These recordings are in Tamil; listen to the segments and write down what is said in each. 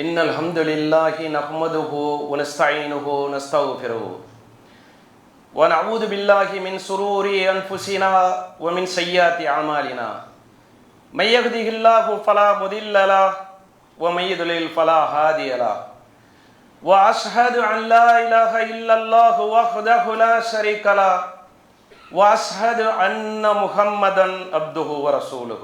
إن الحمد لله نحمده ونستعينه ونستغفره ونعوذ بالله من شرور أنفسنا ومن سيئات أعمالنا من يهده الله فلا مضل له ومن يضلل فلا هادي له وأشهد أن لا إله إلا الله وحده لا شريك له وأشهد أن محمدا عبده ورسوله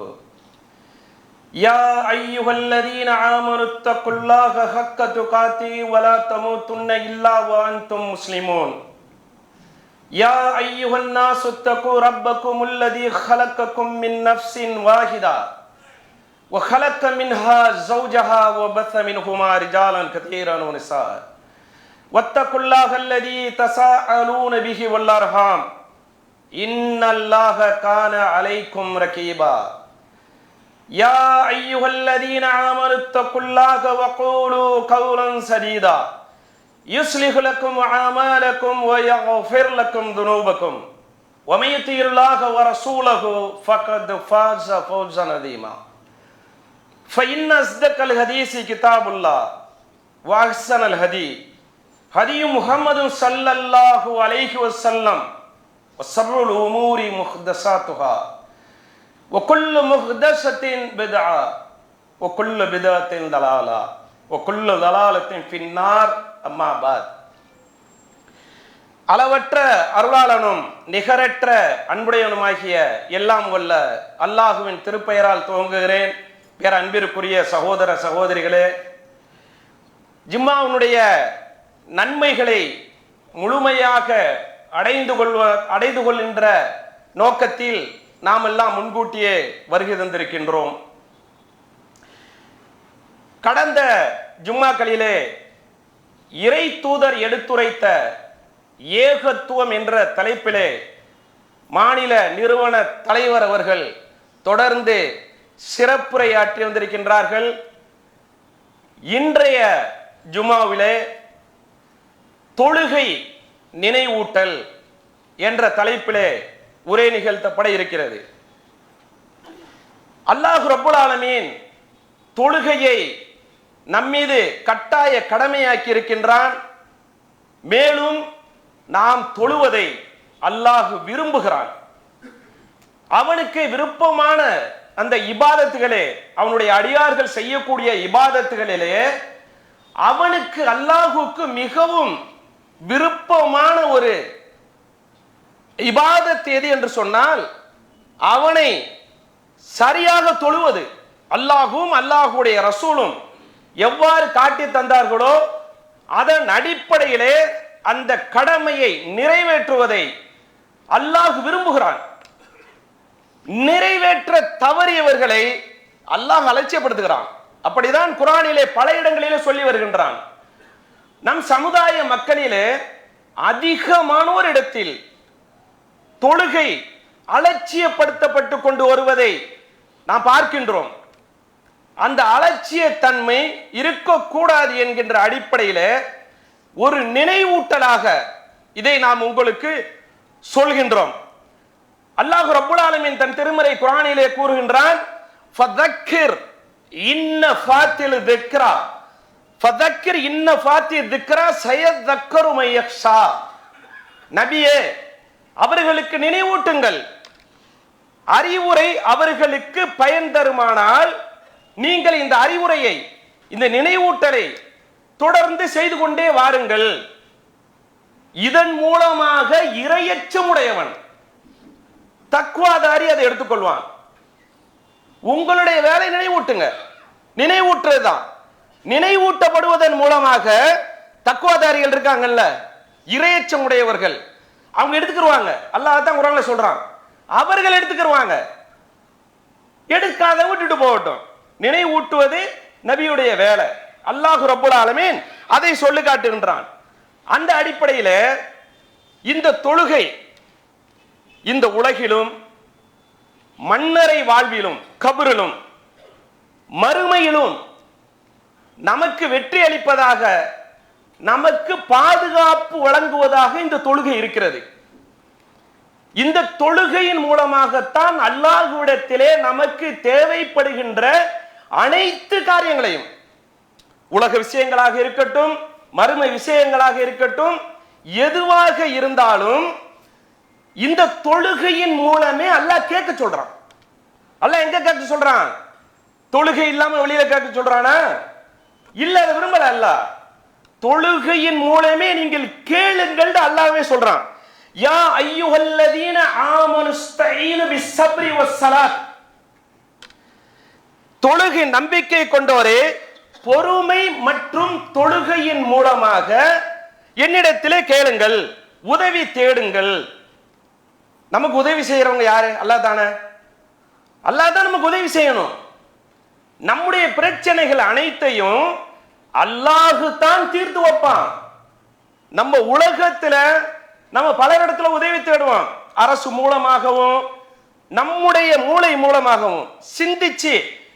يا أيها الذين آمنوا اتقوا الله حق تقاته ولا تموتن إلا وأنتم مسلمون يا أيها الناس اتقوا ربكم الذي خلقكم من نفس واحدة وخلق منها زوجها وبث منهما رجالا كثيرا ونساء واتقوا الله الذي تساءلون به والأرحام إن الله كان عليكم رقيبا يا أيها الذين آمنوا اتقوا الله وقولوا قولا سديدا يصلح لكم أعمالكم ويغفر لكم ذنوبكم ومن يطع الله ورسوله فقد فاز فوزا عظيما فإن أصدق الحديث كتاب الله وأحسن الهدي هدي محمد صلى الله عليه وسلم وشر الأمور محدثاتها وكل محدثة بدعة وكل بدعة ضلالة وكل ضلالة في النار أما بعد அளவற்ற அருளாளனும் நிகரற்ற அன்புடையவனுமாகிய எல்லாம் வல்ல அல்லாஹுவின் திருப்பெயரால் துவங்குகிறேன். பேர அன்பிற்குரிய சகோதர சகோதரிகளே, ஜும்மாவுடைய நன்மைகளை முழுமையாக அடைந்து கொள்கின்ற நோக்கத்தில் நாம் எல்லாம் முன்கூட்டியே வருகை தந்திருக்கின்றோம். கடந்த ஜும்மாக்களிலே இறை தூதர் எடுத்துரைத்த ஏகத்துவம் என்ற தலைப்பிலே மாநில நிறுவன தலைவர் அவர்கள் தொடர்ந்து சிறப்புரையாற்றி வந்திருக்கின்றார்கள். இன்றைய ஜும்மாவிலே தொழுகை நினைவூட்டல் என்ற தலைப்பிலே உரை நிகழ்த்தப்பட இருக்கிறது. அல்லாஹ் ரப்புல் ஆலமீன் தொழுகையை நம்மீது கட்டாய கடமையாக்கி இருக்கின்றான். மேலும் நாம் தொழுவதை அல்லாஹ் விரும்புகிறான். அவனுக்கு விருப்பமான அந்த இபாதத்துகளே, அவனுடைய அடியார்கள் செய்யக்கூடிய இபாதத்துகளிலே அவனுக்கு அல்லாஹுக்கு மிகவும் விருப்பமான ஒரு இபாதத் எது என்று சொன்னால் அவனை சரியாக தொழுவது. அல்லாஹும் அல்லாஹுடைய ரசூலும் எவ்வாறு காட்டி தந்தார்களோ அதன் அடிப்படையிலே அந்த கடமையை நிறைவேற்றுவதை அல்லாஹ் விரும்புகிறான். நிறைவேற்ற தவறியவர்களை அல்லாஹ் அலட்சியப்படுத்துகிறான். அப்படிதான் குர்ஆனிலே பல இடங்களிலே சொல்லி வருகின்றான். நம் சமுதாய மக்களிலே அதிகமானோர் இடத்தில் தொழுகை அலட்சியப்படுத்தப்பட்டு கொண்டு வருவதை நாம் பார்க்கின்றோம். அந்த அலட்சிய தன்மை இருக்கக்கூடாது என்கின்ற அடிப்படையில் ஒரு நினைவூட்டலாக இதை நாம் உங்களுக்கு சொல்கின்றோம். அல்லாஹ் ரப்புல் ஆலமீன் தன் திருமறை குர்ஆனிலே கூறுகின்றான், ஃபதக்கிர் இன்ன ஃபாத்தில் திக்ரா ஃபதக்கிர் இன்ன ஃபாத்தில் திக்ரா சயதக்கரு மை யக்ஷா. நபியே, அவர்களுக்கு நினைவூட்டுங்கள். அறிவுரை அவர்களுக்கு பயன் தருமானால் நீங்கள் இந்த அறிவுரையை, இந்த நினைவூட்டலை தொடர்ந்து செய்து கொண்டே வாருங்கள். இதன் மூலமாக இறையச்சமுடையவன் தக்வாதாரி அதை எடுத்துக்கொள்வான். உங்களுடைய வேலை நினைவூட்டுங்க, நினைவூட்டுறதுதான். நினைவூட்டப்படுவதன் மூலமாக தக்வாதாரிகள் இருக்காங்கல்ல, இறையச்சமுடையவர்கள், அவங்க எடுத்துக்கிடுவாங்க. அல்லாஹ் தான் குர்ஆன்ல சொல்றான், அவர்கள் எடுத்துக்கிடுவாங்க. எடுக்காத விட்டுட்டு போகட்டும். நினைவூட்டுவது நபியுடைய வேலை. அல்லாஹ் ரப்புல் ஆலமீன் அதை சொல்லி காட்டுகின்றான். அந்த அடிப்படையில் இந்த தொழுகை இந்த உலகிலும் மன்னரை வாழ்விலும் கபரிலும் மறுமையிலும் நமக்கு வெற்றி அளிப்பதாக, நமக்கு பாதுகாப்பு வழங்குவதாக இந்த தொழுகை இருக்கிறது. இந்த தொழுகையின் மூலமாகத்தான் அல்லாஹ்விடத்திலே நமக்கு தேவைப்படுகின்ற அனைத்து காரியங்களையும் உலக விஷயங்களாக இருக்கட்டும், மறுமை விஷயங்களாக இருக்கட்டும், எதுவாக இருந்தாலும் இந்த தொழுகையின் மூலமே அல்லாஹ் கேட்க சொல்றான். அல்லாஹ் எங்க கேட்க சொல்றான்? தொழுகை இல்லாம வெளியில கேட்க சொல்றானா? இல்ல, அதை விரும்பல அல்லாஹ். தொழுகையின் மூலமே நீங்கள் கேளுங்கள் அல்லாஹ்வே சொல்றான். யா அய்யுஹல்லதீன ஆமனுஸ்தஈனு பிஸ்ஸப்ரி வஸ்ஸலாத். தொழுகை நம்பிக்கை கொண்டோரே, பொறுமை மற்றும் தொழுகையின் மூலமாக என்னிடத்திலே கேளுங்கள், உதவி தேடுங்கள். நமக்கு உதவி செய்யறவங்க யாரு? அல்லாஹ் தானே. அல்லாஹ் தான் நமக்கு உதவி செய்யணும். நம்முடைய பிரச்சனைகள் அனைத்தையும் அல்லாஹ் தான் தீர்த்து வைப்பான். நம்ம உலகத்துல நம்ம பலரிடத்துல உதவி தேடுவோம், அரசு மூலமாகவும் நம்முடைய மூளை மூலமாகவும் சிந்திச்சு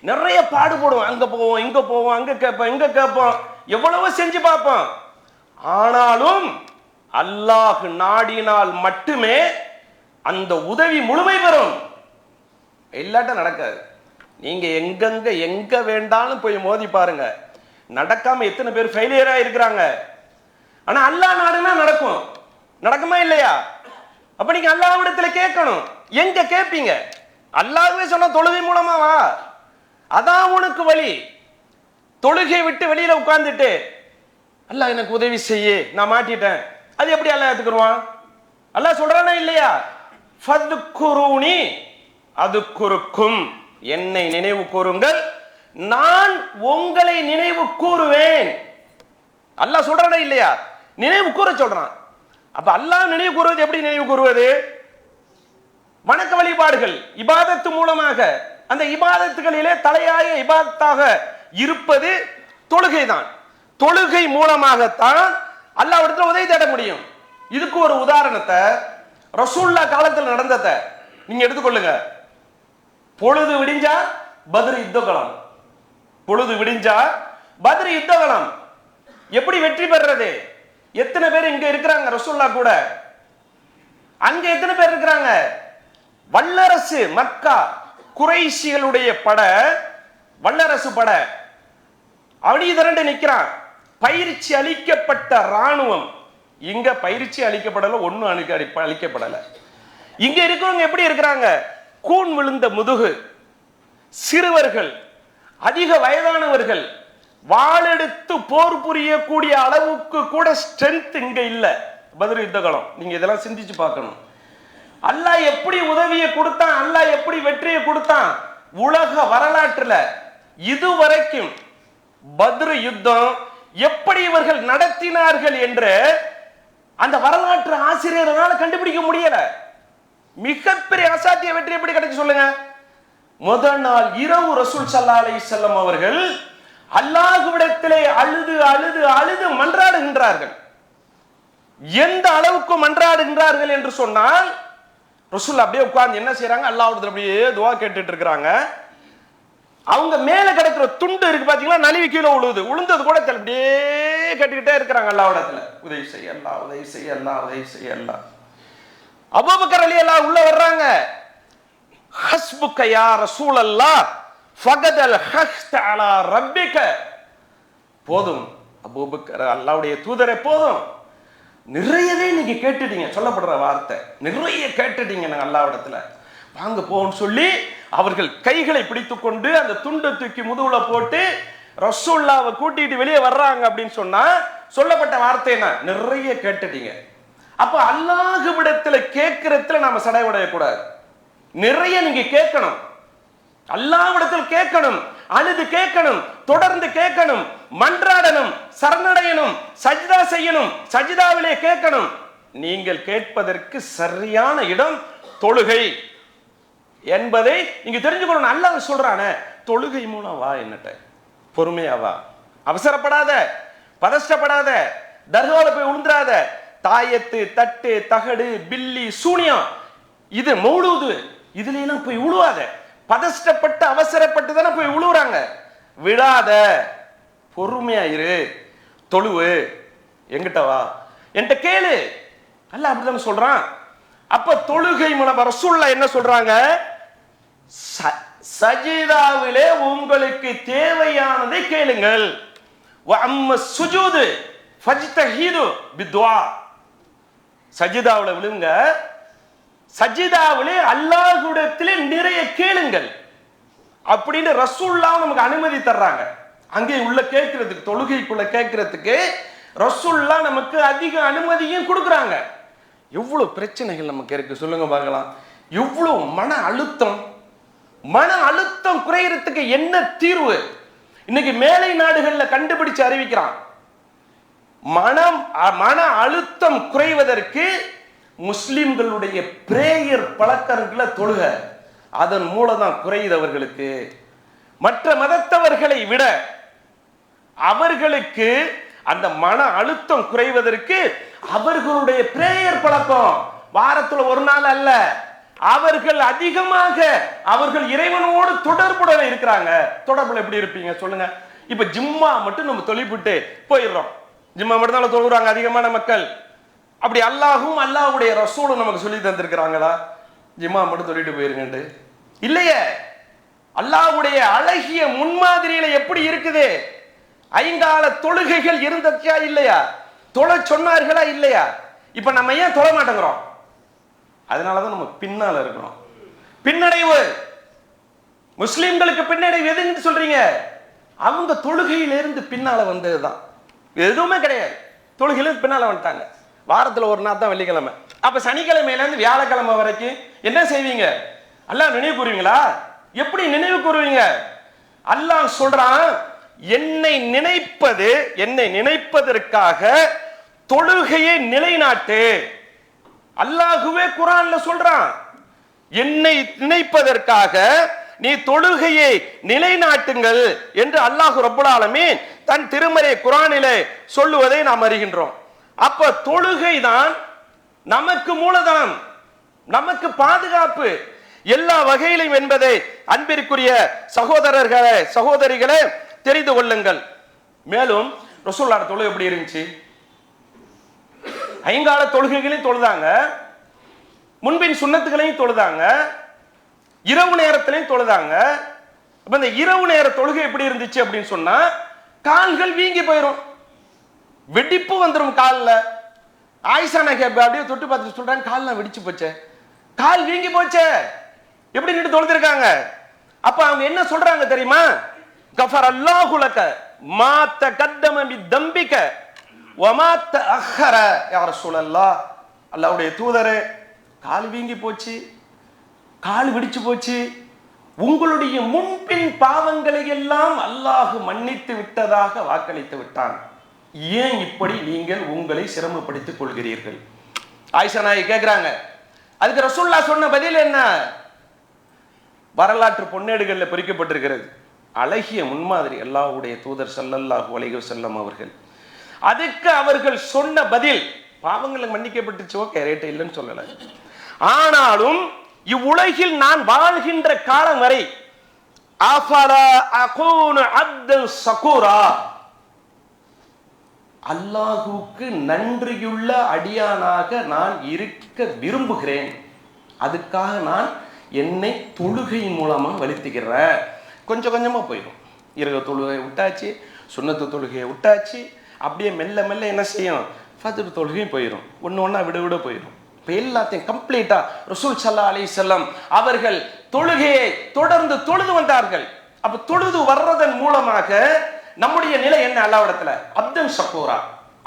நிறைய பாடுபடுவோம். அங்க போவோம், இங்க போவோம், அங்க கேட்போம், இங்க கேட்போம், எவ்வளவு செஞ்சு பார்ப்போம். ஆனாலும் அல்லாஹ் நாடினால் மட்டுமே அந்த உதவி முழுமை பெறும். இல்லாட்ட நடக்காது. நீங்க எங்கெங்க எங்க வேண்டாலும் போய் மோதி பாருங்க, நடக்காம எத்தனை பேர் ஃபெயிலியரா இருக்கிறாங்க. ஆனா அல்லாஹ் நாடுனா நடக்கும். நடக்குமா இல்லையா? அப்ப நீங்க அல்லாஹ்விடத்துல கேட்கணும். எங்க கேட்பீங்க? அல்லாஹ்வே சொன்ன தொழுகை மூலமா வா, அதான் உனக்கு வழி. தொழுகை விட்டு வெளியில உட்கார்ந்துட்டு அல்லாஹ் எனக்கு உதவி செய்ய, நான் மாட்டிட்டேன், அது எப்படி அல்லாஹ் ஏத்துக்குருவான்? அல்லாஹ் சொல்றானா இல்லையா? ஃபத்குரூனி அதுக்குருக்கும், என்னை நினைவு கூறுங்கள், நான் உங்களை நினைவு கூறுவேன். அல்லாஹ் சொல்றானா இல்லையா? நினைவு கூற சொல்றான். அப்ப அல்லாஹ் நினைவு கூறுவது எப்படி? நினைவு கூறுவது வணக்க வழிபாடுகள், இபாதத்து மூலமாக. அந்த இபாதத்துகளிலே தலையாய இபாதத்தாக இருப்பது தொழுகை தான். தொழுகை மூலமாகத்தான் அல்லாஹ்விடத்தில் உதவி தேட முடியும். இதுக்கு ஒரு உதாரணத்தை ரசூலுல்லாஹ் காலத்தில் நடந்ததை நீங்க எடுத்துக்கொள்ளுங்க. பொழுது விடிஞ்சா பத்ர் யுத்தகளம், பொழுது விடிஞ்சா பத்ர் யுத்தகளம். எப்படி வெற்றி பெறுறது? எத்தனை பேர் இங்க இருக்கிறாங்க? ரசூலுல்லாஹ் கூட அங்க எத்தனை பேர் இருக்கிறாங்க? வல்லரசு மக்கா குறைஷிகளுடைய பட, வல்லரசு பட அடி திரண்டு நிற்கிறான். பயிற்சி அளிக்கப்பட்ட ராணுவம். இங்க பயிற்சி அளிக்கப்படல, ஒன்னும் அளிக்கப்படல. இங்க இருக்கிறவங்க எப்படி இருக்கிறாங்க? கூன் விழுந்த முதுகு, சிறுவர்கள், அதிக வயதானவர்கள், வாளெடுத்து போர் புரியக்கூடிய அளவுக்கு கூட ஸ்ட்ரென்த் இங்க இல்ல. பத்ர் யுத்த காலம். நீங்க இதெல்லாம் சிந்திச்சு பார்க்கணும். அல்லாஹ் எப்படி உதவியை கொடுத்தான், அல்லாஹ் எப்படி வெற்றியை கொடுத்தான்? உலக வரலாற்றுல இதுவரைக்கும் பத்ர் யுத்தம் எப்படி இவர்கள் நடத்தினார்கள் என்று அந்த வரலாற்று ஆசிரியர்களால கண்டுபிடிக்க முடியல. மிகப்பெரிய அசாத்திய வெற்றி எப்படி கிடைச்சு சொல்லுங்க. முதல் நாள் இரவு ரசூல் ஸல்லல்லாஹு அலைஹி வஸல்லம் அவர்கள் அல்லாஹ்விடத்திலே அழுது அழுது அழுது மன்றாடுகின்றார்கள். எந்த அளவுக்கு மன்றாடுகின்றார்கள் என்று சொன்னால், ரசூல் அப்படியே உட்கார்ந்து என்ன செய்யறாங்க? அல்லாஹ்விடத்துல அப்படியே துஆ கேட்டுட்டு இருக்கிறாங்க. அவங்க மேல கிடக்கிற துண்டு இருக்கு பாத்தீங்களா, நழுவி கீழே உழுது, உளுந்தது கூட அப்படியே கேட்டுக்கிட்டே இருக்கிறாங்க அல்லாஹ்விடத்துல, உதவி செய்ய அல்லாஹ், உதவி செய்ய அல்லாஹ், உதவி செய்ய அல்லாஹ். அபூபக்கர் ரலியல்லாஹு உள்ள வர்றாங்க. ஹஸ்புக யா ரசூலல்லாஹ் ஃபகதல் ஹக்த அலா ரப்பிக. போதும் அபூபக்கர், அல்லாஹ்வுடைய தூதரே போதும், நிறையவே நீங்க கேட்டுட்டீங்க. சொல்லப்படுற வார்த்தை, நிறைய கேட்டுட்டீங்க நாங்க அல்லாஹ்விடத்துல, வாங்க போன்னு சொல்லி அவர்கள் கைகளை பிடித்துக் கொண்டு அந்த துண்டை தூக்கி முதுகுல போட்டு ரசூலுல்லாஹ்வை கூட்டிட்டு வெளியே வர்றாங்க. அப்படின்னு சொன்னா சொல்லப்பட்ட வார்த்தை என்ன? நிறைய கேட்டுட்டீங்க. அப்ப அல்லாஹ்விடத்துல கேட்கிறதுல நாம சடைவடைய கூடாது. நிறைய நீங்க கேட்கணும், அல்லாஹ்விடத்தில் கேட்கணும், அழுது கேட்கணும், தொடர்ந்து கேட்கணும், மன்றாடணும், சரணடையணும், சஜ்தா செய்யணும், சஜ்தாவிலே கேட்கணும். நீங்கள் கேட்பதற்கு சரியான இடம் தொழுகை என்பதை நீங்க தெரிஞ்சுக்கணும். அல்லாஹ் சொல்றானே, தொழுகை மூலம் வா, என்னட்ட பொறுமையா வா, அவசரப்படாத, பதஷ்டப்படாத, தர்கால போய் விழுந்துராத. தாயத்து, தட்டு, தகடு, பில்லி, சூனியம், இது மௌலூது, இதுல எல்லாம் போய் விழுவாத. பதஷ்டப்பட்டு அவசரப்பட்டு தானே போய் விழுவுறாங்க. விழாத, பொறுமையா இரு, தொழுவு, எங்கிட்ட வா, என்கிட்ட கேளு. அல்லாஹ் அப்படிதானே சொல்றான். அப்ப தொழுகை மூலம் ரசூலுல்லாஹ் என்ன சொல்றாங்க? சஜிதாவிலே உங்களுக்கு தேவையானதை கேளுங்கள், வ அம்ம சுஜூது ஃபஜ்தஹீது பிதுஆ. சஜிதாவுல விழுங்க, சஜிதாவிலே அல்லாஹ்விடத்திலே நிறைய கேளுங்கள் அப்படின்னு ரசூலுல்லாஹ் நமக்கு அனுமதி தர்றாங்க. அங்கே உள்ள கேட்கிறதுக்கு, தொழுகைக்குள்ள கேட்கிறதுக்கு ரசூலுல்லாஹ் நமக்கு அதிக அனுமதியும் கொடுக்குறாங்க. எவ்வளவு பிரச்சனைகள் நமக்கு இருக்கு சொல்லுங்க பார்க்கலாம். எவ்வளவு மன அழுத்தம் குறையறதுக்கு என்ன தீர்வு? இன்னைக்கு மேலை நாடுகள்ல கண்டுபிடிச்சு அறிவிக்கிறான். மன அழுத்தம் குறைவதற்கு முஸ்லிம்களுடைய பிரேயர் பழக்கங்களை தொழுக, அதன் மூலம் தான் குறையுது அவர்களுக்கு. மற்ற மதத்தவர்களை விட அவர்களுக்கு அந்த மன அழுத்தம் குறைவதற்கு அவர்களுடைய பிரேயர் பழக்கம் வாரத்துல ஒரு நாள் அல்ல, அவர்கள் அதிகமாக அவர்கள் இறைவனோடு தொடர்புடன் இருக்கிறாங்க. தொடர்புல எப்படி இருப்பீங்க சொல்லுங்க? இப்ப ஜிம்மா மட்டும் நம்ம தொழில்பட்டு போயிடுறோம், ஜிம்மா மட்டும் தான் தொழுறாங்க அதிகமான மக்கள். அப்படி அல்லாஹும் அல்லாஹ்வுடைய ரசூலும் நமக்கு சொல்லி தந்திருக்கிறாங்களா ஜிம்மா மட்டும் சொல்லிட்டு போயிருங்கன்னு? இல்லையே. அல்லாஹ்வுடைய அழகிய முன்மாதிரியில எப்படி இருக்குது? ஐங்கால தொழுகைகள் இருந்துச்சா இல்லையா? தொழ சொன்னார்களா இல்லையா? இப்ப நம்ம ஏன் தொழ மாட்டேங்கிறோம்? அதனாலதான் நம்ம பின்னால இருக்கிறோம். பின்னடைவு, முஸ்லிம்களுக்கு பின்னடைவு எதுன்னு சொல்றீங்க? அவங்க தொழுகையிலிருந்து பின்னால வந்ததுதான், எதுவுமே கிடையாது. தொழுகையிலிருந்து பின்னால வந்துட்டாங்க. வாரத்துல ஒரு நாள் தான் வெள்ளிக்கிழமை. அப்ப சனிக்கிழமையில இருந்து வியாழக்கிழமை வரைக்கும் என்ன செய்வீங்க? அல்லாஹ் நினைவு கூறுவீங்களா? எப்படி நினைவு கூறுவீங்க? அல்லாஹ் சொல்றான், என்னை நினைப்பதற்காக தொழுகையை நிலைநாட்டு. அல்லாஹுவே குர்ஆன்ல சொல்றான், என்னை நினைப்பதற்காக நீ தொழுகையை நிலைநாட்டுங்கள் என்று அல்லாஹ் ரப்பல் ஆலமீன் தன் திருமறை குர்ஆனிலே சொல்லுவதை நாம் அறிகின்றோம். அப்ப தொழுகை தான் நமக்கு மூலதனம், நமக்கு பாதுகாப்பு எல்லா வகையிலும் என்பதை அன்பிற்குரிய சகோதரர்களே சகோதரிகளே தெரிந்து கொள்ளுங்கள். மேலும் ரசூலுல்லாஹ் தொழுகை எப்படி இருந்துச்சு? ஐங்கால தொழுகைகளையும் தொழுதாங்க, முன்பின் சுன்னத்துகளையும் தொழுதாங்க, இரவு நேரத்திலையும் தொழுதாங்க. அப்ப இந்த இரவு நேர தொழுகை எப்படி இருந்துச்சு அப்படின்னு சொன்னா, கால்கள் வீங்கி போயிடும், வெடிப்பு வந்துடும் காலில். ஆயிஷா நகர் அப்படியே தொட்டு பார்த்துட்டு சொல்றாங்க, கால்லாம் வெடிச்சு போச்சே, கால் வீங்கி போச்சே. எப்படி நின்று தொழுதிருக்காங்க? அப்ப அவங்க என்ன சொல்றாங்க தெரியுமா? கஃபர் அல்லாஹு லக மா தகத்தம பிதம்பிக வமா தஅخر யா ரசூலல்லாஹ். அல்லாஹ்வுடைய தூதரே, கால் வீங்கி போச்சு, கால் வெடிச்சு போச்சு, உங்களுடைய முன்பின் பாவங்களை எல்லாம் அல்லாஹ் மன்னித்து விட்டதாக வாக்களித்து விட்டான். ஏன் இப்படி நீங்கள் உங்களை சிரமப்படுத்திக் கொள்கிறீர்கள்? ஆயிஷா நாயகி கேட்கிறாங்க. அதுக்கு ரசூலுல்லாஹ் சொன்ன பதில் என்ன? வரலாற்று பொன்னேடுகள்ல பொறிக்கப்பட்டிருக்கிறது, அழகிய முன்மாதிரி அல்லாஹ்வுடைய தூதர் ஸல்லல்லாஹு அலைஹி வஸல்லம் அவர்கள். அதுக்கு அவர்கள் சொன்ன பதில், பாவங்கள் மன்னிக்கப்பட்டுச்சு, ஓகே ரேட் இல்லைன்னு சொல்லல, ஆனாலும் இவ்வுலகில் நான் வாழ்கின்ற காலம் வரை அஃபலா அகூனு அப்தன் ஷகூரா, அல்லாஹுவுக்கு நன்றியுள்ள அடியானாக நான் இருக்க விரும்புகிறேன், அதுக்காக நான் என்னை தொழுகை மூலமா வலித்துக்கிறேன். கொஞ்சம் கொஞ்சமா போயிடும். இரவு தொழுகை விட்டாச்சு, சுன்னத்து தொழுகையை விட்டாச்சு, அப்படியே மெல்ல மெல்ல என்ன செய்யும், ஃபஜ்ர் தொழுகையும் போயிடும், ஒன்று ஒன்றா விட போயிடும். இப்போ எல்லாத்தையும் கம்ப்ளீட்டா ரசூல் ஸல்லல்லாஹு அலைஹி வஸல்லம் அவர்கள் தொழுகையை தொடர்ந்து தொழுது வந்தார்கள். அப்ப தொழுது வர்றதன் மூலமாக நம்முடைய நிலை என்ன? அல்லாஹ்விடத்துல அப்தன் ஷகூரா,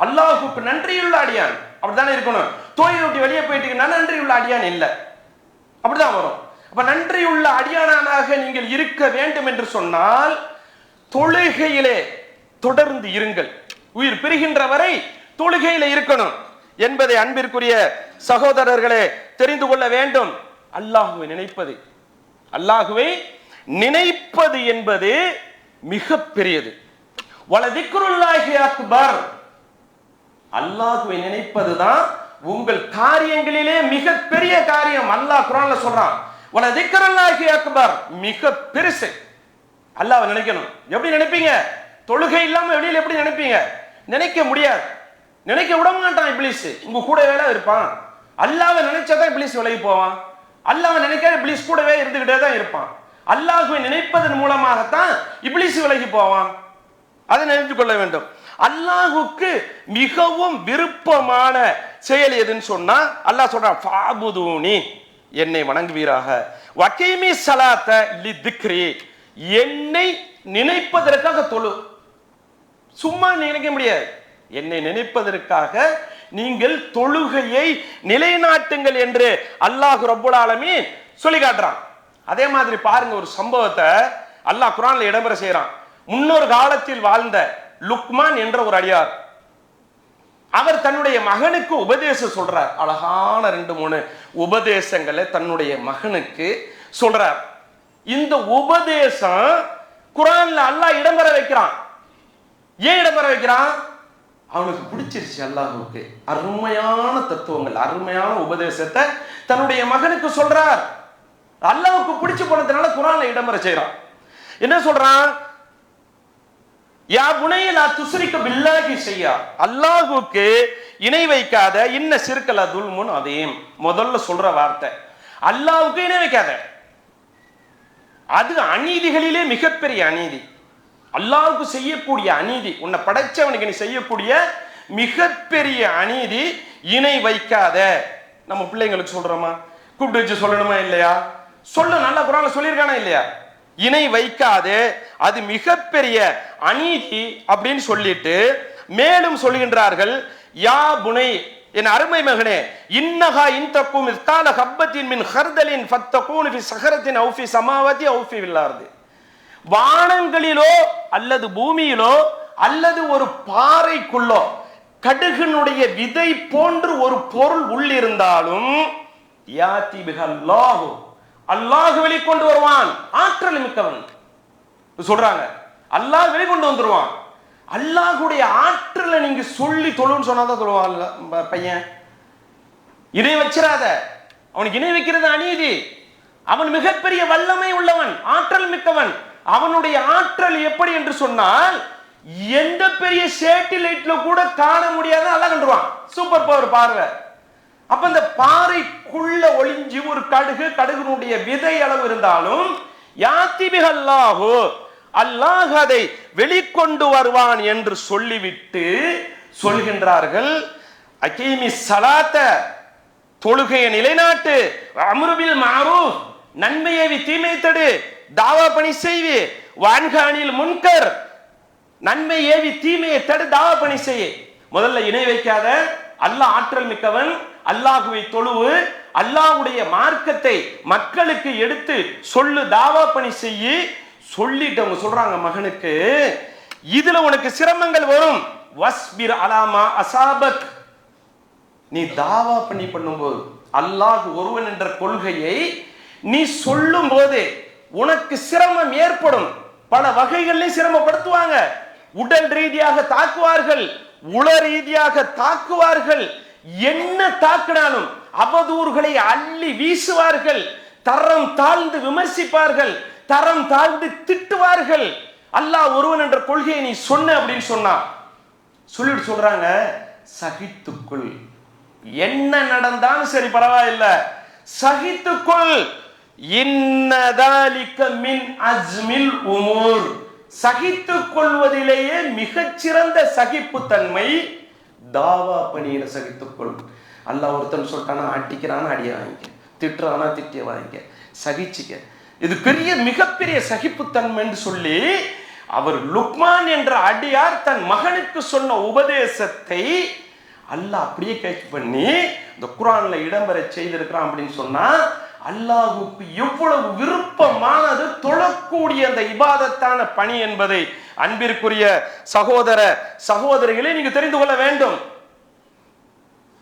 அல்லாஹ்வுக்கு நன்றியுள்ள அடியான். அப்படித்தானே இருக்கணும். தொழுகை விட்டு வெளியே போயிட்டு நான் நன்றியுள்ள அடியான் இல்லை, அப்படிதான் வரும். அப்ப நன்றியுள்ள அடியானாக நீங்கள் இருக்க வேண்டும் என்று சொன்னால் தொழுகையிலே தொடர்ந்து இருங்கள், உயிர் பிரிகின்ற வரை தொழுகையில இருக்கணும் என்பதை அன்பிற்குரிய சகோதரர்களே தெரிந்து கொள்ள வேண்டும். அல்லாஹுவை நினைப்பது என்பது மிக பெரியது. வலதிக்ருல்லாஹி அக்பர், அல்லாஹுவை நினைப்பதுதான் உங்கள் காரியங்களிலே மிக பெரிய காரியம். அல்லாஹ் குர்ஆன்ல சொல்றான், வலதிக்ருல்லாஹி அக்பர், மிக பெருசு. அல்லாஹ்வை நினைக்கணும். எப்படி நினைப்பீங்க? தொழுகை இல்லாம வெளியில எப்படி நினைப்பீங்க? நினைக்க முடியாது, நினைக்க விட மாட்டான் இப்லீஸ், உங்க கூடவே இருப்பான். அல்லாஹ்வை நினைச்சாதான் இப்லீஸ் விலகி போவான், அல்லாஹ்வை நினைக்காத இப்லீஸ் கூடவே இருந்துகிட்டே தான் இருப்பான். அல்லாஹ்வை நினைப்பதன் மூலமாகத்தான் இப்லீஸ் விலகி போவான். அதை நினைத்து கொள்ள வேண்டும். அல்லாஹுக்கு மிகவும் விருப்பமான செயல் எதுன்னு சொன்னா அல்லாஹ் சொல்றான், ஃபஅபுதூனி, என்னை வணங்குவீராக, வகீமி ஸலாத்த லிதிக்ரி, என்னை நினைப்பதற்காக தொழு. சும்மா நினைக்க முடியாது, என்னை நினைப்பதற்காக நீங்கள் தொழுகையை நிலைநாட்டுங்கள் என்று அல்லாஹ் ரப்புல் ஆலமீன் சொல்லி காட்டுறான். அதே மாதிரி பாருங்க, ஒரு சம்பவத்தை அல்லாஹ் குர்ஆன்ல இடம்பெற செய்யறான். முன்னொரு காலத்தில் வாழ்ந்த லுக்மான் என்ற ஒரு அடியார், அவர் தன்னுடைய மகனுக்கு உபதேசம் சொல்றார். அழகான 2-3 உபதேசங்களை தன்னுடைய மகனுக்கு சொல்றார். இந்த உபதேசம் குர்ஆன்ல அல்லாஹ் இடம்பெற வைக்கிறான். ஏன் இடம்பெற வைக்கிறான்? அவனுக்கு பிடிச்சிருச்சு. அல்லாஹ்வுக்கு அருமையான தத்துவங்கள், அருமையான உபதேசத்தை தன்னுடைய மகனுக்கு சொல்றார். அல்லாஹ்வுக்கு பிடிச்சு போனதுனால குர்ஆன்ல இடம்பெற செய்யறான். என்ன சொல்றான்? யா புனைய லா துஸ்ரிக பில்லாஹி ஷையா, அல்லாஹ்வுக்கு இணை வைக்காத, இன்ன ஷிர்க லதுல்முன் அதீம். முதல்ல சொல்ற வார்த்தை அல்லாஹ்வுக்கு இணை வைக்காத. அது அநீதிகளிலே மிகப்பெரிய அநீதி. அல்லாஹ்வுக்கு செய்யக்கூடிய அநீதி, உன்னை படைச்சவனுக்கு நீ செய்யக்கூடிய மிகப்பெரிய அநீதி இணை வைக்காத. நம்ம பிள்ளைங்களுக்கு சொல்றோமா? கூப்பிட்டு வச்சு சொல்லணுமா இல்லையா? சொல்ல, நல்லா குர்ஆன்ல சொல்லியிருக்கானா இல்லையா? இணை வைக்காதே, அது மிகப்பெரிய அநீதி அப்படின்னு சொல்லிட்டு மேலும் சொல்கின்றார்கள், யா புனை, என் அருமை மகனே, இன்னஹா இன்தக்கும் மிஸ்கால ஹப்பத்தின் மின் ஹர்தலின் ஃபத்தகூனு ஃபி ஸஹரத்தின் அவு ஃபி ஸமாவாதி அவு ஃபி ஃபில் அர்தி, வானங்களிலோ அல்லது பூமியிலோ அல்லது ஒரு பாறைக்குள்ளோ கடுகினுடைய விதை போன்று ஒரு பொருள் உள்ளிருந்தாலும் யாத்தி பிஹல்லாஹு, அல்லாஹ் வெளிக்கொண்டு வருவான். ஆற்றல் மிக்கவன் சொல்றாங்க, அல்லாஹ் வெளிக்கொண்டு வந்துருவான். அல்லாஹ்வுடைய ஆற்றலை நீங்க சொல்லி தொழுன்னு சொன்னாதான் தொழுவான் பையன். இணை வச்சிராத, அவனுக்கு இணை வைக்கிறது அநீதி. அவன் மிகப்பெரிய வல்லமை உள்ளவன், ஆற்றல் மிக்கவன். அவனுடைய ஆற்றல் எப்படி என்று சொன்னால் எந்த பெரிய சேட்டிலைட்ல கூட காண முடியாத அல்லாஹ் கண்டுருவான். சூப்பர் பவர் பார்வை. அப்ப இந்த பாறைக்குள்ள ஒளிஞ்சி ஒரு கடுகுனுடைய விதை அளவு இருந்தாலும் யாத்திபிஹல்லாஹு, அல்லாஹ் அதை வெளிக்கொண்டு வருவான் என்று சொல்லிவிட்டு சொல்கின்றார்கள், அகீமி ஸலாத்த, தொழுகையை நிலைநாட்டு, அம்ரு பில் மஅரூஃப், நன்மையை தீமை தடு, தாவா பணி செய்வி, வான்கானில் முன்கர், நன்மை ஏவி தீமையை தடு, தாவா பணி செய்ய. முதல்ல இணை வைக்காத, அல்லாஹ் ஆற்றல் மிக்கவன், அல்லாஹுவை தொழுவு, அல்லாஹ்வுடைய மார்க்கத்தை மக்களுக்கு எடுத்து சொல்லு, தாவா பணி செய்யி சொல்லிட்டு அவங்க சொல்றாங்க மகனுக்கு, இதுல உனக்கு சிரமங்கள் வரும். வஸ்பிர் அலாமா அசாபக், நீ தாவா பண்ணி பண்ணும்போது, அல்லாஹ் ஒருவன் என்ற கொள்கையை நீ சொல்லும் போது உனக்கு சிரமம் ஏற்படும். பல வகைகளில் சிரமப்படுத்துவாங்க. உடல் ரீதியாக தாக்குவார்கள், உள ரீதியாக தாக்குவார்கள். என்ன தாக்கினாலும் அவதூறுகளை அள்ளி வீசுவார்கள், தரம் தாழ்ந்து விமர்சிப்பார்கள், தரம் தாழ்ந்து திட்டுவார்கள். அல்லாஹ் ஒருவன் என்ற கொள்கையை நீ சொன்ன அப்படின்னு சொன்னா சொல்லிட்டு சொல்றாங்க, சகித்துக்குள், என்ன நடந்தாலும் சரி பரவாயில்லை, சகித்துக்குள். இன்னதாலிக மின் அஜ்மில் உமூர், சகித்துக் கொள்வதிலேயே மிகச்சிறந்த சகிப்புத்தன்மை தாவா பணியில சகித்துக்கொள். அல்லாஹ் ஒருத்தன் சொல்லிட்டானா அடிக்கிறானா அடிய வாங்கிக்க, திட்டுறானா திட்டிய வாங்கிக்க, சகிச்சுக்க. இது பெரிய மிகப்பெரிய சகிப்புத்தன்மை என்று சொல்லி அவர் லுக்மான் என்ற அடியார் தன் மகனுக்கு சொன்ன உபதேசத்தை அல்லாஹ் அப்படியே கேட்ச் பண்ணி இந்த குர்ஆன்ல இடம்பெற செய்திருக்கிறான். அப்படின்னு சொன்னா அல்லாஹ்வுக்கு எவ்வளவு விருப்பமானது தொழக்கூடிய அந்த இபாதத்தான பணி என்பதை அன்பிற்குரிய சகோதர சகோதரிகளை நீங்க தெரிந்து கொள்ள வேண்டும்.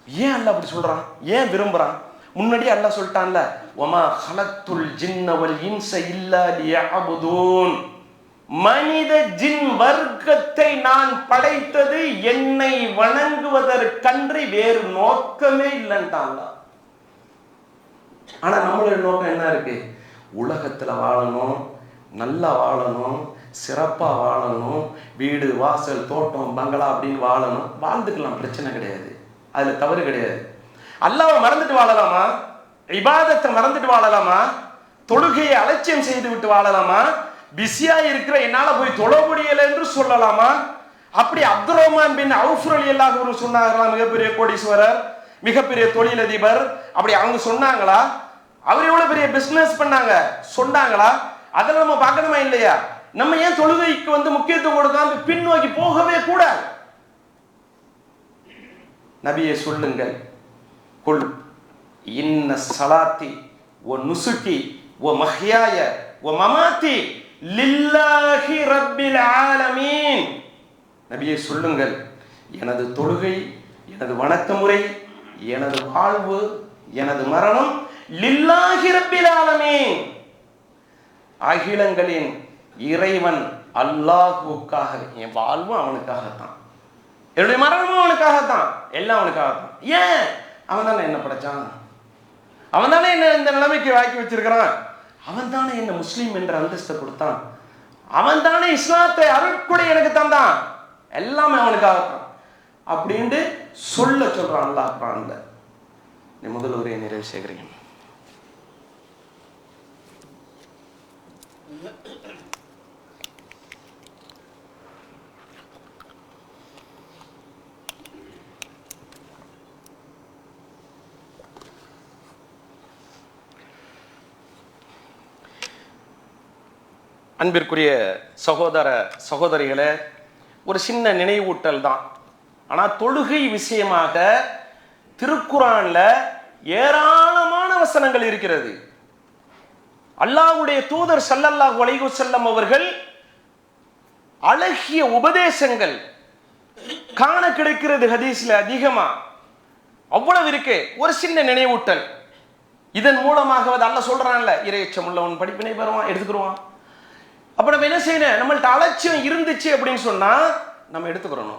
ஏன் அல்லாஹ் அப்படி சொல்றான், ஏன் விரும்புறான்? முன்னாடி அல்லாஹ் சொல்லிட்டான்ல, வமா ஹலக்துல் ஜின்ன வல் இன்ஸ இல்லா லியஅபுதூன், மனித ஜின் வர்க்கத்தை நான் படைத்தது என்னை வணங்குவதற்கன்றி வேறு நோக்கமே இல்லைன்ட்டான். ஆனா நம்மளோட நோக்கம் என்ன இருக்கு? உலகத்துல வாழணும், நல்லா வாழணும், சிறப்பா வாழணும், வீடு வாசல் தோட்டம் பங்களா அப்படின்னு வாழணும். வாழ்ந்துக்கலாம், பிரச்சனை கிடையாது, அதுல தவறு கிடையாது. அல்லாஹ்வை மறந்துட்டு வாழலாமா? இபாதத்தை மறந்துட்டு வாழலாமா? தொழுகையை அலட்சியம் செய்து விட்டு வாழலாமா? பிஸியா இருக்கிற என்னால போய் தொழ முடியல என்று சொல்லலாமா? அப்படி அப்துல் ரஹ்மான் பின் அவுஃப் ரலியல்லாஹு அன்ஹு சொன்னார்களா? மிகப்பெரிய கோடீஸ்வரர், மிகப்பெரிய தொழிலதிபர். அப்படி அவங்க சொன்னாங்களா? அவர் எவ்வளவு பெரிய பிசினஸ் பண்ணாங்க சொன்னாங்களா? அதெல்லாம் நம்ம பார்க்கணுமா இல்லையா? நம்ம ஏன் தொழுகைக்கு முக்கியத்துவம் கொடுக்காம பின்னோக்கி போகவே கூடாது? நபியே சொல்லுங்கள், குல் இன்ன ஸலாத்தி வ நுசுகி வ மஹ்யாய வ மமாத்தி லில்லாஹி ரப்பில் ஆலமீன். நபியே சொல்லுங்கள், எனது தொழுகை, எனது வணக்க முறை, எனது வாழ்வு, எனது மரணம் லில்லாஹி ரப்பில் ஆலமீன், அகிலங்களின் இறைவன் அல்லாஹ்வுக்காக. என் வாழ்வும் அவனுக்காகத்தான், என்னுடைய மரணமும் அவனுக்காகத்தான், எல்லாம் அவனுக்காகத்தான். ஏன்? அவன் தானே என்ன படைச்சான், அவன் தானே என்ன இந்த நிலைமைக்கு வாக்கி வச்சிருக்கிறான், அவன் தானே என்ன முஸ்லீம் என்ற அந்தஸ்தை கொடுத்தான், அவன் தானே இஸ்லாத்தை அருட்கொடை எனக்கு தந்தான், எல்லாமே அவனுக்காகத்தான் அப்படின்ட்டு சொல்றான் அல்லாஹ் குர்ஆன்ல. நீ முதல் உரையை நிறைவு செய்கிறீங்க. அன்பிற்குரிய சகோதர சகோதரிகளே, ஒரு சின்ன நினைவூட்டல் தான். ஆனால் தொழுகை விஷயமாக திருக்குர்ஆன்ல ஏராளமான வசனங்கள் இருக்கிறது. அல்லாஹ்வுடைய தூதர் ஸல்லல்லாஹு அலைஹி வஸல்லம் அவர்கள் அழகிய உபதேசங்கள் காண கிடைக்கிறது ஹதீஸ்ல அதிகமா, அவ்வளவு இருக்கு. ஒரு சின்ன நினைவூட்டல், இதன் மூலமாக அல்லாஹ் சொல்றான்ல, இறையச்சம் உள்ளவன் படிப்பினை பெறுவான், எடுத்துக்கிடுவான். அப்ப நம்ம என்ன செய்யணும்? நம்மள்ட்ட அலட்சியம் இருந்துச்சு அப்படின்னு சொன்னா நம்ம எடுத்துக்கிறோம்.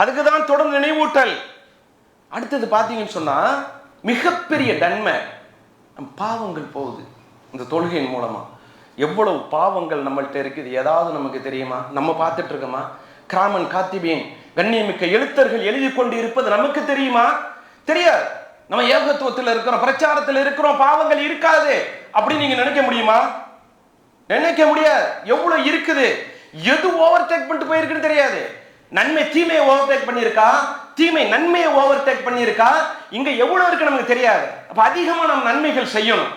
அதுக்கு தான் தொடர்ந்து நினைவூட்டல். அடுத்தது பார்த்தீங்கன்னு சொன்னா மிகப்பெரிய நன்மை, பாவங்கள் போகுது இந்த தொழுகையின் மூலமா. எவ்வளவு பாவங்கள் நம்மள்ட்ட இருக்குது, ஏதாவது நமக்கு தெரியுமா? நம்ம பார்த்துட்டு இருக்கோமா? கிராமன் காத்திபீன், கண்ணியமிக்க எழுத்தர்கள் எழுதி கொண்டு இருப்பது நமக்கு தெரியுமா? தெரியாது. நம்ம ஏகத்துவத்தில் இருக்கிறோம், பிரச்சாரத்தில் இருக்கிறோம், பாவங்கள் இருக்காது அப்படின்னு நீங்க நினைக்க முடியுமா? நினைக்க முடியாது. எவ்வளவு இருக்குது, எது ஓவர்டேக் பண்ணிட்டு போயிருக்குன்னு தெரியாது. நன்மை தீமையை ஓவர்டேக் பண்ணியிருக்கா, தீமை நன்மையை ஓவர்டேக் பண்ணியிருக்கா, இங்க எவ்வளவு இருக்கு நமக்கு தெரியாது. அப்ப அதிகமா நம்ம நன்மைகள் செய்யணும்.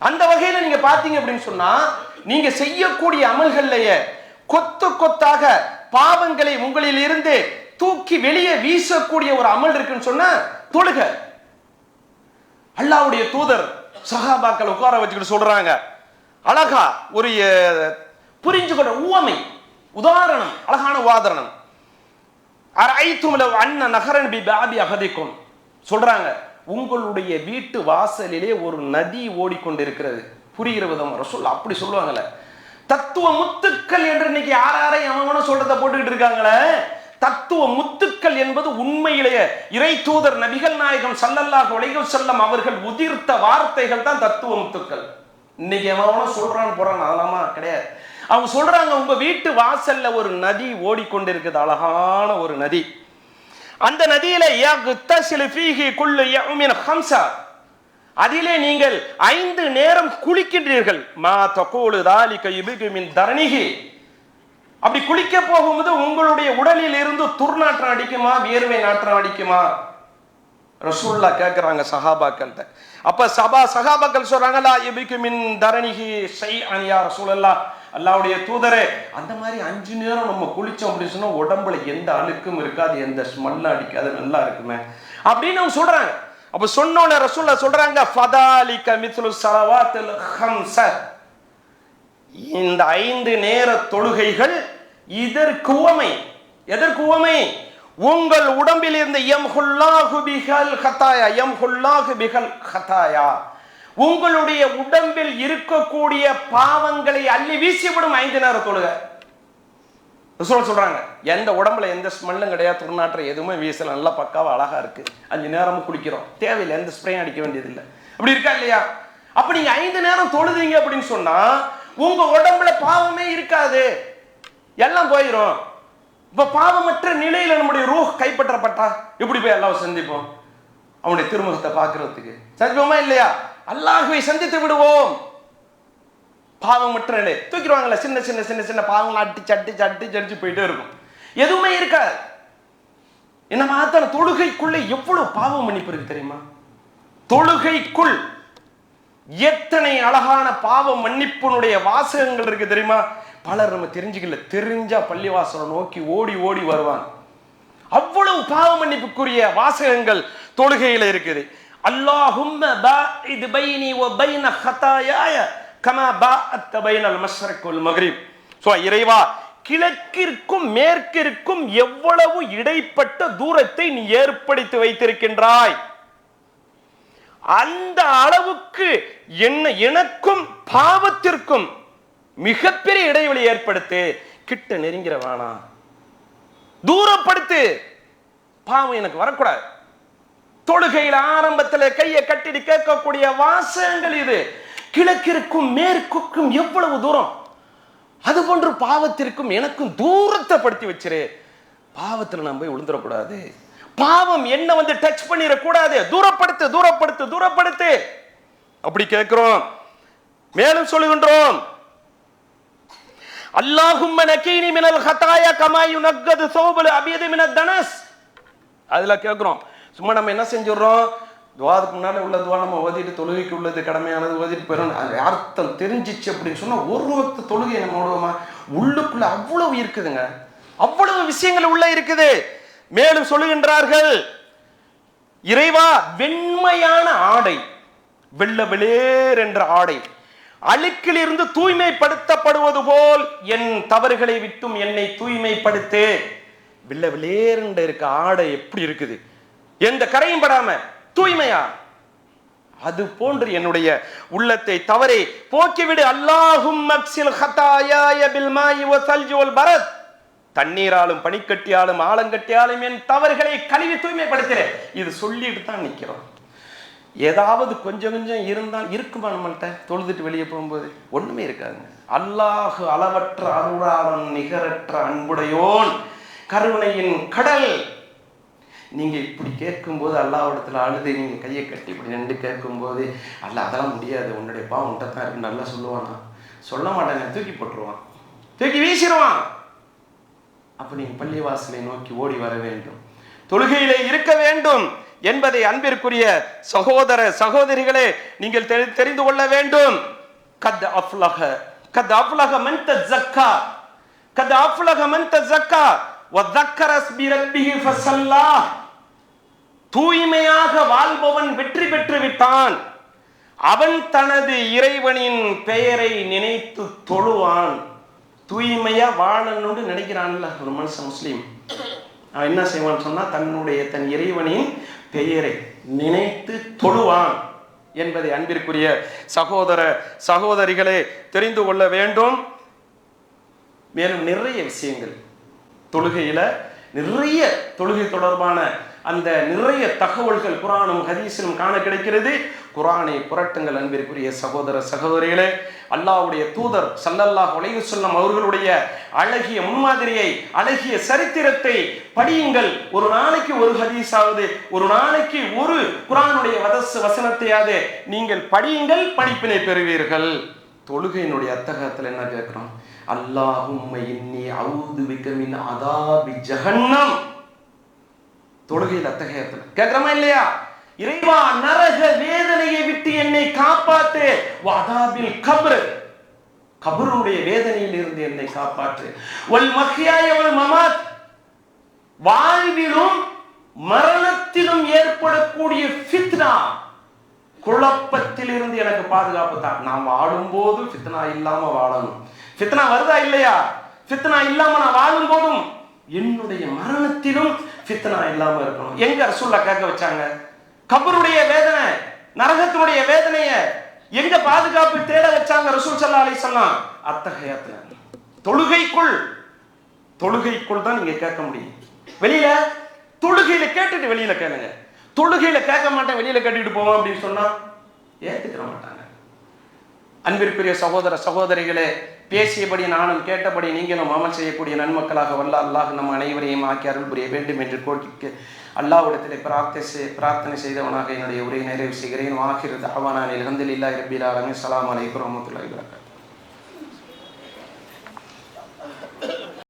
அந்த வகையில நீங்க பாத்தீங்க அப்படின்னு சொன்னா, நீங்க செய்யக்கூடிய அமல்கள்லயே கொத்து கொத்தாக பாவங்களை உங்களில் இருந்து தூக்கி வெளியே வீசக்கூடிய ஒரு அமல் இருக்குன்னு சொன்னா தொழுகை. அல்லாஹ்வுடைய தூதர் சஹாபாக்கள் உட்கார வச்சுக்கிட்டு சொல்றாங்க, அழகா ஒரு புரிஞ்சுக்கிற உவமை, உதாரணம், அழகான உதாரணம். சொல்றாங்க, உங்களுடைய வீட்டு வாசலிலே ஒரு நதி ஓடிக்கொண்டிருக்கிறது. புரிகிற விதம் ரசூல் அப்படி சொல்லுவாங்கல்ல. தத்துவ முத்துக்கள் என்று இன்னைக்கு யாரையும் அவனும் சொல்றத போட்டுக்கிட்டு இருக்காங்களே. தத்துவ முத்துக்கள் என்பது உண்மையிலேயே இறை தூதர் நபிகள் நாயகம் ஸல்லல்லாஹு அலைஹி வஸல்லம் அவர்கள் உதிர்த்த வார்த்தைகள் தான் தத்துவ முத்துக்கள். இன்னைக்கு எவனும் சொல்றான்னு போறான், அதெல்லாமா கிடையாது. அவங்க சொல்றாங்க, உங்க வீட்டு வாசல்ல ஒரு நதி ஓடிக்கொண்டிருக்குது, அழகான ஒரு நதி. அந்த நதியில அதிலே நீங்கள் 5 நேரம் குளிக்கின்றீர்கள். அப்படி குளிக்க போகும்போது உங்களுடைய உடலில் இருந்து துர்நாற்றம் அடிக்குமா, வியர்வை நாற்றம் அடிக்குமா? ரசூலுல்லா கேட்கிறாங்க சஹாபாக்கள்கிட்ட. அப்ப சஹாபாக்கள் சொல்றாங்க, லா யபிகு மின் தரனிஹி ஷைஅன் யா ரசூலல்லாஹ், அல்லாஹ்வுடைய தூதரே, அந்த மாதிரி 5 நேரம் நம்ம குளிச்சோம் அப்படின்னு சொன்னா உடம்புல எந்த அழுக்கும் இருக்காது, எந்த ஸ்மெல்லும் அடிக்காது, நல்லா இருக்குமே அப்படின்னு அவங்க சொல்றாங்க. அப்ப சொன்னோனே ரசூலுல்லாஹ் சொல்றாங்க, ஃபதாலிக மித்லு ஸலவாத்தில் ஹம்ஸ, இந்த 5 நேர தொழுகைகள் இதற்கு உவமை. எதற்கு உவமை? உங்கள் உடம்பில் இருந்த யம்ஹுல்லாஹு பிஹல் ஹதாயா, யம்ஹுல்லாஹு பிஹல் ஹதாயா, உங்களுடைய உடம்பில் இருக்கக்கூடிய பாவங்களை அள்ளி வீசிவிடும் 5 நேர தொழுகை. ரசூல் சொல்றாங்க, எந்த உடம்புல எந்த ஸ்மெல்லும் கிடையாது, துர்நாற்றம் எதுவுமே வீசல, நல்லா பக்காவா அழகா இருக்கு, 5 நேரமும் குளிக்கிறோம், தேவையில்லை, எந்த ஸ்ப்ரேயும் அடிக்க வேண்டியதில்லை. அப்படி இருக்கா இல்லையா? அப்ப நீங்க 5 நேரம் தொழுதீங்க அப்படின்னு சொன்னா உங்க உடம்புல பாவமே இருக்காது, எல்லாம் போயிடும். இப்ப பாவமற்ற நிலையில நம்முடைய ரூஹ் கைப்பற்றப்பட்டா எப்படி போய் அல்லாஹ்வை சந்திப்போம்? அவனுடைய திருமுகத்தை பார்க்கறதுக்கு சந்திப்போமா இல்லையா? அல்லாஹ்வை சந்தித்து விடுவோம். பாவமற்ற நிலை. தூக்கிடுவாங்கல்ல, சின்ன சின்ன சின்ன சின்ன பாவங்களை அடிச்சு போயிட்டே இருக்கும், எதுவுமே இருக்காது. என்ன மாத்தான தொழுகைக்குள்ள எவ்வளவு பாவ மன்னிப்பு இருக்கு தெரியுமா? தொழுகைக்குள் எத்தனை அழகான பாவ மன்னிப்புனுடைய வாசகங்கள் இருக்கு தெரியுமா? பலர் நம்ம தெரிஞ்சுக்கல, தெரிஞ்சா பள்ளிவாசலை நோக்கி ஓடி ஓடி வருவாங்க. அவ்வளவு பாவ மன்னிப்புக்குரிய வாசகங்கள் தொழுகையில இருக்குது. அல்லாஹும்ம பாஇத் பைனி வ பைன ஹதாயாய கமா பாஅத்த பைனல் மஷ்ரிக் வல் மக்ரிப். இறைவா, கிழக்கிற்கும் மேற்கிற்கும் எவ்வளவு இடைப்பட்ட தூரத்தை நீ ஏற்படுத்தி வைத்திருக்கின்றாய், அந்த அளவுக்கு எனக்கும் பாவத்திற்கும் மிகப்பெரிய இடைவெளி ஏற்படுத்து. கிட்ட நெருங்கிற வேணாம், தூரப்படுத்து, பாவம் எனக்கு வரக்கூடாது. தொழுகையில் ஆரம்பத்தில் கையை கட்டிட்டு கேட்கக்கூடிய வாசகங்கள் இது. கிழக்கிற்கும் மேற்குக்கும் எவ்வளவு தூரம், அது போன்று பாவத்திற்கும் எனக்கும் தூரத்தை படுத்தி வச்சிரு. பாவத்தில் நான் போய் விழுந்துடக்கூடாது, பாவம் என்ன வந்து டச் பண்ணிடக்கூடாது, தூரப்படுத்து தூரப்படுத்து தூரப்படுத்து. அப்படி கேட்கிறோம். மேலும் சொல்லுகின்றோம், அல்லாஹும்ம நகீனி மினல் ஹதாயா கமா யுனக்கது ஸௌபுல் அபியது மினத் தனஸ். அதுல கேட்கிறோம். சும்மா நம்ம என்ன செஞ்சுறோம், துவாதுக்கு முன்னாடி உள்ள துவா நம்ம ஓதிட்டு தொழுகைக்கு உள்ளது கடமையானது ஓதிட்டு போயிடும். அர்த்தம் தெரிஞ்சிச்சு அப்படின்னு சொன்னா ஒரு வக்து தொழுகை நம்ம ஓடுவோமா? உள்ளுக்குள்ள அவ்வளவு இருக்குதுங்க, அவ்வளவு விஷயங்கள் உள்ள இருக்குது. மேலும் சொல்லுகின்றார்கள், இறைவா, வெண்மையான ஆடை, வெள்ள வெளியேர் என்ற ஆடை அழுக்கில் இருந்து தூய்மைப்படுத்தப்படுவது போல் என் தவறுகளை விட்டும் என்னை தூய்மைப்படுத்து. வெள்ள வெளியேர் இருக்க ஆடை எப்படி இருக்குது, எந்த கரையும் படாம தூய்மையா, அது போன்று என்னுடைய உள்ளத்தை தவறை போக்கிவிடு. அல்லாஹும்ம அக்ஸில் ஹதாயாய பில் மாஇ வ ஸல்ஜி வல் பரத். தண்ணீராலும் பனிக்கட்டியாலும் ஆலங்கட்டியாலும் என் தவறுகளை கழுவி தூய்மைப்படுத்துறேன். இது சொல்லிட்டு தான் நிக்கிறோம். ஏதாவது கொஞ்சம் கொஞ்சம் இருந்தால் இருக்குமா நம்மள்கிட்ட? தொழுதுட்டு வெளியே போகும்போது ஒண்ணுமே இருக்காதுங்க. அல்லாஹ் அளவற்ற அருளாளன், நிகரற்ற அன்புடையோன், கருணையின் கடல். நீங்க இப்படி கேட்கும்போது அல்லாஹ்விடத்துல அழுது நீங்க கையை கட்டி இப்படி நின்று கேட்கும்போது, அல்ல அதெல்லாம் முடியாது, உன்னுடைய பாவம் உன்கிட்ட தான் இருக்கு நல்லா சொல்லுவானா? சொல்ல மாட்டாங்க, தூக்கி போட்டுருவான், தூக்கி வீசிடுவான். அப்ப நீங்க பள்ளிவாசலை நோக்கி ஓடி வர வேண்டும், தொழுகையிலே இருக்க வேண்டும் என்பதை அன்பிற்குரிய சகோதர சகோதரிகளே நீங்கள் தெரிந்து கொள்ள வேண்டும். கத் அஃப்லஹ மன் தஸக்கா, கத் அஃப்லஹ மன் தஸக்கா வ ذكر اسم ربه فصلى. தூய்மையாக வாழ்பவன் வெற்றி பெற்று விட்டான், அவன் தனது இறைவனின் பெயரை நினைத்து தொழுவான். தூய்மையா வாழணும்னு நினைக்கிறான்ல ஒரு மனுஷன், முஸ்லீம், அவன் என்ன செய்வான்னு சொன்னா தன் இறைவனின் பெயரை நினைத்து தொழுவான் என்பதை அன்பிற்குரிய சகோதர சகோதரிகளே தெரிந்து கொள்ள வேண்டும். மேலும் நிறைய விஷயங்கள் தொழுகையில, நிறைய தொழுகை தொடர்பான அந்த நிறைய தகவல்கள் குர்ஆனும் ஹதீஸிலும் காண கிடைக்கிறது. குர்ஆனை புரட்டுங்கள் அன்பிற்குரிய சகோதர சகோதரிகளே. அல்லாஹ்வுடைய தூதர் ஸல்லல்லாஹு அலைஹி வஸல்லம் அவர்களுடைய அழகிய முன்மாதிரியை, அழகிய சரித்திரத்தை படியுங்கள். ஒரு நாளைக்கு ஒரு ஹதீஸாவது, ஒரு நாளைக்கு ஒரு குர்ஆனுடைய வசனத்தையாவது நீங்கள் படியுங்கள், படிப்பினை பெறுவீர்கள். தொழுகையினுடைய அத்தகத்தில் என்ன கேட்கிறோம்? அல்லாஹும்ம இன்னி அஊது பிக மின் அதாபி ஜஹன்னம். தொழுகையில் அத்தகையத்தில் கேட்கிறோமா இல்லையா? இறைவா, நரக வேதனையை விட்டு என்னை காப்பாற்று. வஅதாபில் கப்ர், கபருடைய வேதனையில் இருந்து என்னை காப்பாற்று. வல் மஹ்யாய வல் மமாத், வாழ்விலும் மரணத்திலும் ஏற்படக்கூடிய ஃபித்னா, குழப்பத்தில் இருந்து எனக்கு பாதுகாப்பு தான். நாம் வாழும்போது ஃபித்னா இல்லாம வாழணும். ஃபித்னா வருதா இல்லையா? ஃபித்னா இல்லாம நான் வாழும் போதும் என்னுடைய மரணத்திலும் ஃபித்னா இல்லாம இருக்கணும். எங்க ரசூலுல்லாஹ் கேட்க வச்சாங்க? கபருடைய வேதனை, நரகத்தினுடைய வேதனைய எங்க பாதுகாப்பு தேட வச்சாங்க ரசூல் ஸல்லல்லாஹு அலைஹி வஸல்லம்? அத்தஹியாத்துல, தொழுகைக்குள் தான் நீங்க கேட்க முடியும். வெளியில தொழுகையில கேட்டுட்டு வெளியில கேளுங்க. தொழுகையில கேட்க மாட்டேன் வெளியில கேட்டுட்டு போவோம் அப்படின்னு சொன்னா ஏத்துக்கிற மாட்டாங்க. அன்பிற்குரிய சகோதர சகோதரிகளே, பேசியபடி நானும் கேட்டபடி நீங்களும் அமல் செய்யக்கூடிய நன்மக்களாக வல்ல அல்லாஹ் நம் அனைவரையும் ஆக்கி அருள் புரிய வேண்டும் என்று கோரிக்கை அல்லாஹ்விடத்திலே பிரார்த்தனை செய்தவனாக என்னுடைய உரையை நிறைவு செய்கிறேன். வாஹிரு தஅவானா அல்ஹம்துலில்லாஹி ரப்பில் ஆலமீன். அஸ்ஸலாமு அலைக்கும் வரஹ்மத்துல்லாஹி வபரகாத்துஹு.